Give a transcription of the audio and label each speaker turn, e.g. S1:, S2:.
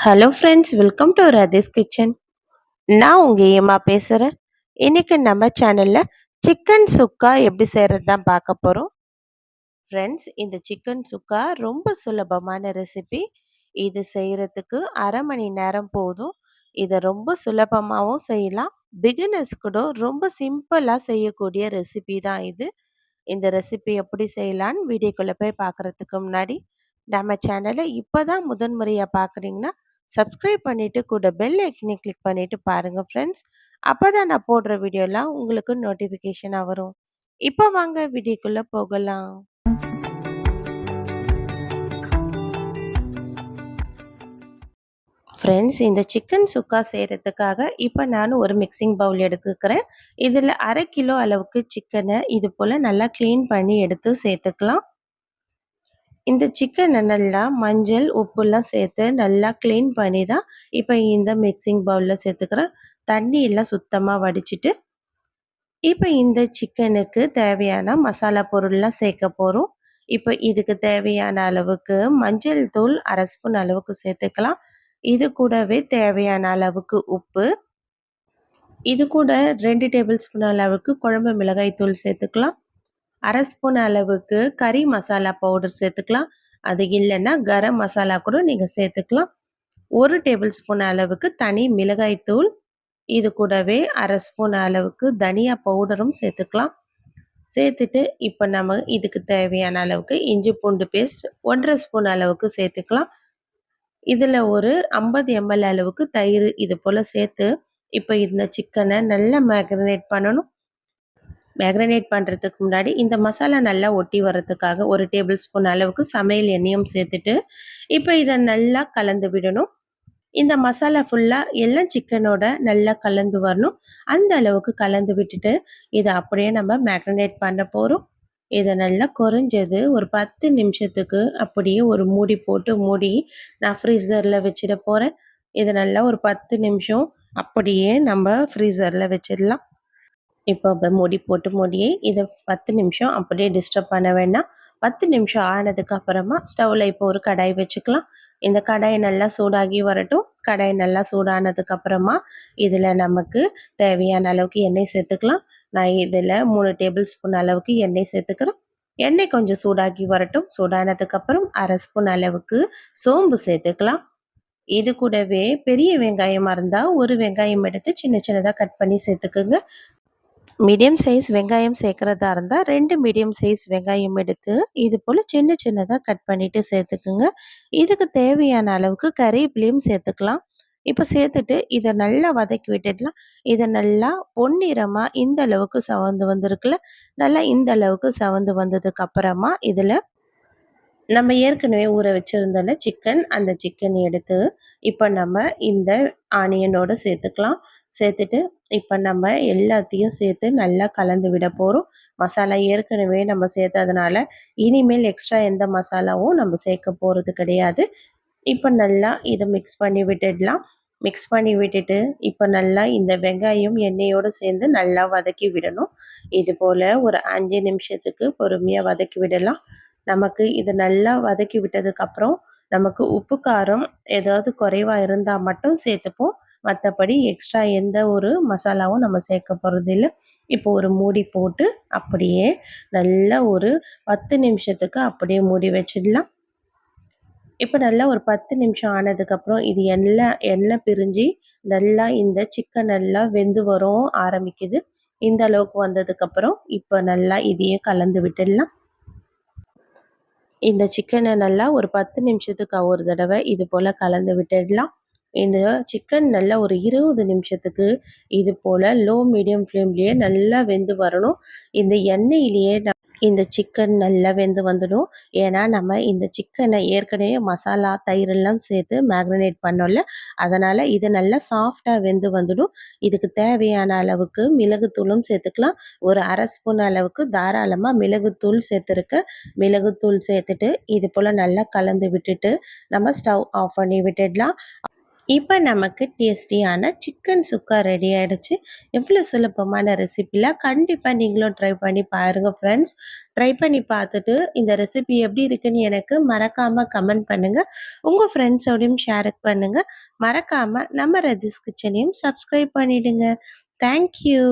S1: Hello friends, welcome to Radhe's Kitchen. நான் உங்கள் ஏமா பேசுகிறேன். இன்னைக்கு நம்ம சேனலில் சிக்கன் சுக்கா எப்படி செய்கிறது தான் பார்க்க போகிறோம். ஃப்ரெண்ட்ஸ், இந்த சிக்கன் சுக்கா ரொம்ப சுலபமான ரெசிபி. இது செய்கிறதுக்கு அரை மணி நேரம் போதும். இதை ரொம்ப சுலபமாகவும் செய்யலாம். பிகினர்ஸ் கூட ரொம்ப சிம்பிளாக செய்யக்கூடிய ரெசிபி தான் இது. இந்த ரெசிபி எப்படி செய்யலான்னு வீடியோக்குள்ளே போய் பார்க்குறதுக்கு முன்னாடி நம்ம சேனலை இப்போ தான் முதன்முறையாக பார்க்குறீங்கன்னா சப்ஸ்கிரைப் பண்ணிவிட்டு கூட பெல் ஐக்கனை கிளிக் பண்ணிவிட்டு பாருங்கள் ஃப்ரெண்ட்ஸ். அப்போ தான் நான் போடுற வீடியோலாம் உங்களுக்கு நோட்டிஃபிகேஷனாக வரும். இப்போ வாங்க வீடியோக்குள்ளே போகலாம். ஃப்ரெண்ட்ஸ், இந்த சிக்கன் சுக்கா செய்கிறதுக்காக இப்போ நான் ஒரு மிக்சிங் பவுல் எடுத்துக்கிறேன். இதில் அரை கிலோ அளவுக்கு சிக்கனை இது போல் நல்லா க்ளீன் பண்ணி எடுத்து சேர்த்துக்கலாம். இந்த சிக்கனை நல்லா மஞ்சள் உப்புலாம் சேர்த்து நல்லா க்ளீன் பண்ணி தான் இப்போ இந்த மிக்சிங் பவுலில் சேர்த்துக்கிறேன். தண்ணி எல்லாம் சுத்தமாக வடிச்சிட்டு இப்போ இந்த சிக்கனுக்கு தேவையான மசாலா பொருள்லாம் சேர்க்க போகிறோம். இப்போ இதுக்கு தேவையான அளவுக்கு மஞ்சள் தூள் அரை ஸ்பூன் அளவுக்கு சேர்த்துக்கலாம். இது கூடவே தேவையான அளவுக்கு உப்பு, இது கூட 2 டேபிள் ஸ்பூன் அளவுக்கு குழம்பு மிளகாய் தூள் சேர்த்துக்கலாம். அரை ஸ்பூன் அளவுக்கு கறி மசாலா பவுடர் சேர்த்துக்கலாம். அது இல்லைன்னா கரம் மசாலா கூட நீங்கள் சேர்த்துக்கலாம். 1 டேபிள் ஸ்பூன் அளவுக்கு தனி மிளகாய் தூள், இது கூடவே அரை ஸ்பூன் அளவுக்கு தனியா பவுடரும் சேர்த்துக்கலாம். சேர்த்துட்டு இப்போ நம்ம இதுக்கு தேவையான அளவுக்கு இஞ்சி பூண்டு பேஸ்ட் 1.5 ஸ்பூன் அளவுக்கு சேர்த்துக்கலாம். இதில் ஒரு 50 ml அளவுக்கு தயிர் இது போல் சேர்த்து இப்போ இந்த சிக்கனை நல்லா மேக்ரினேட் பண்ணணும். மேக்ரினேட் பண்ணுறதுக்கு முன்னாடி இந்த மசாலா நல்லா ஒட்டி வர்றதுக்காக 1 டேபிள் ஸ்பூன் அளவுக்கு சமையல் எண்ணெயும் சேர்த்துட்டு இப்போ இதை நல்லா கலந்து விடணும். இந்த மசாலா ஃபுல்லாக எல்லாம் சிக்கனோட நல்லா கலந்து வரணும். அந்த அளவுக்கு கலந்து விட்டுட்டு இதை அப்படியே நம்ம மேக்ரினேட் பண்ண போகிறோம். இதை நல்லா குறைஞ்சது ஒரு 10 நிமிஷத்துக்கு அப்படியே ஒரு மூடி போட்டு மூடி நான் ஃப்ரீசரில் வச்சிட போகிறேன். இதை நல்லா ஒரு 10 நிமிஷம் அப்படியே நம்ம ஃப்ரீசரில் வச்சிடலாம். இப்போ மூடி போட்டு மூடியே இதை 10 நிமிஷம் அப்படியே டிஸ்டர்ப் பண்ண வேண்டாம். 10 நிமிஷம் ஆனதுக்கு அப்புறமா ஸ்டவ்வில் இப்போ ஒரு கடாய் வச்சுக்கலாம். இந்த கடாய் நல்லா சூடாகி வரட்டும். கடாய் நல்லா சூடானதுக்கு அப்புறமா இதில் நமக்கு தேவையான அளவுக்கு எண்ணெய் சேர்த்துக்கலாம். நான் இதில் 3 டேபிள் ஸ்பூன் அளவுக்கு எண்ணெய் சேர்த்துக்கிறேன். எண்ணெய் கொஞ்சம் சூடாகி வரட்டும். சூடானதுக்கப்புறம் அரை ஸ்பூன் அளவுக்கு சோம்பு சேர்த்துக்கலாம். இது கூடவே பெரிய வெங்காயமாக இருந்தால் ஒரு வெங்காயம் எடுத்து சின்ன சின்னதாக கட் பண்ணி சேர்த்துக்குங்க. மீடியம் சைஸ் வெங்காயம் சேர்க்குறதா இருந்தால் 2 மீடியம் சைஸ் வெங்காயம் எடுத்து இது போல் சின்ன சின்னதாக கட் பண்ணிவிட்டு சேர்த்துக்குங்க. இதுக்கு தேவையான அளவுக்கு கறிவேப்பிலையும் சேர்த்துக்கலாம். இப்போ சேர்த்துட்டு இதை நல்லா வதக்கி விட்டுடலாம். இதை நல்லா பொன்னிறமாக இந்த அளவுக்கு சவந்து வந்திருக்குல்ல, நல்லா இந்த அளவுக்கு சவந்து வந்ததுக்கு அப்புறமா இதில் நம்ம ஏற்கனவே ஊற வச்சுருந்தோம்ல சிக்கன், அந்த சிக்கன் எடுத்து இப்போ நம்ம இந்த ஆனியனோடு சேர்த்துக்கலாம். சேர்த்துட்டு இப்போ நம்ம எல்லாத்தையும் சேர்த்து நல்லா கலந்து விட போகிறோம். மசாலா ஏற்கனவே நம்ம சேர்த்ததுனால இனிமேல் எக்ஸ்ட்ரா எந்த மசாலாவும் நம்ம சேர்க்க போகிறது கிடையாது. இப்போ நல்லா இதை மிக்ஸ் பண்ணி விட்டுடலாம். மிக்ஸ் பண்ணி விட்டுட்டு இப்போ நல்லா இந்த வெங்காயம் எண்ணெயோடு சேர்ந்து நல்லா வதக்கி விடணும். இது போல் ஒரு 5 நிமிஷத்துக்கு பொறுமையாக வதக்கி விடலாம். நமக்கு இது நல்லா வதக்கி விட்டதுக்கப்புறம் நமக்கு உப்பு காரம் ஏதாவது குறைவாக இருந்தால் மட்டும் சேர்த்துப்போம். மற்றபடி எக்ஸ்ட்ரா எந்த ஒரு மசாலாவும் நம்ம சேர்க்க போகிறது இல்லை. இப்போ ஒரு மூடி போட்டு அப்படியே நல்லா ஒரு 10 நிமிஷத்துக்கு அப்படியே மூடி வச்சிடலாம். இப்போ நல்லா ஒரு 10 நிமிஷம் ஆனதுக்கப்புறம் இது எண்ணெய் பிரிஞ்சு நல்லா இந்த சிக்கன் நல்லா வெந்து வரும் ஆரம்பிக்குது. இந்த அளவுக்கு வந்ததுக்கப்புறம் இப்போ நல்லா இதையும் கலந்து விட்டுடலாம். இந்த சிக்கனை நல்லா ஒரு 10 நிமிஷத்துக்கு ஒரு தடவை இது போல் கலந்து விட்டுடலாம். இந்த சிக்கன் நல்லா ஒரு 20 நிமிஷத்துக்கு இது போல் லோ மீடியம் ஃப்ளேம்லேயே நல்லா வெந்து வரணும். இந்த எண்ணெயிலேயே இந்த சிக்கன் நல்லா வெந்து வந்துடும். ஏன்னா நம்ம இந்த சிக்கனை ஏற்கனவே மசாலா தயிரெல்லாம் சேர்த்து மேக்ரினேட் பண்ணோம்ல, அதனால் இது நல்லா சாஃப்டாக வெந்து வந்துடும். இதுக்கு தேவையான அளவுக்கு மிளகுத்தூளும் சேர்த்துக்கலாம். ஒரு அரை ஸ்பூன் அளவுக்கு தாராளமாக மிளகுத்தூள் சேர்த்துருக்கேன். மிளகுத்தூள் சேர்த்துட்டு இது போல் நல்லா கலந்து விட்டுட்டு நம்ம ஸ்டவ் ஆஃப் பண்ணி விட்டுடலாம். இப்போ நமக்கு டேஸ்டியான சிக்கன் சுக்கா ரெடி ஆயிடுச்சு. எவ்வளோ சுலபமான ரெசிபில கண்டிப்பாக நீங்களும் ட்ரை பண்ணி பாருங்க ஃப்ரெண்ட்ஸ். ட்ரை பண்ணி பார்த்துட்டு இந்த ரெசிபி எப்படி இருக்குன்னு எனக்கு மறக்காமல் கமெண்ட் பண்ணுங்கள். உங்கள் ஃப்ரெண்ட்ஸோடையும் ஷேர் பண்ணுங்க. மறக்காமல் நம்ம ரஜிஸ் கிச்சனையும் சப்ஸ்கிரைப் பண்ணிடுங்க. தேங்க்யூ.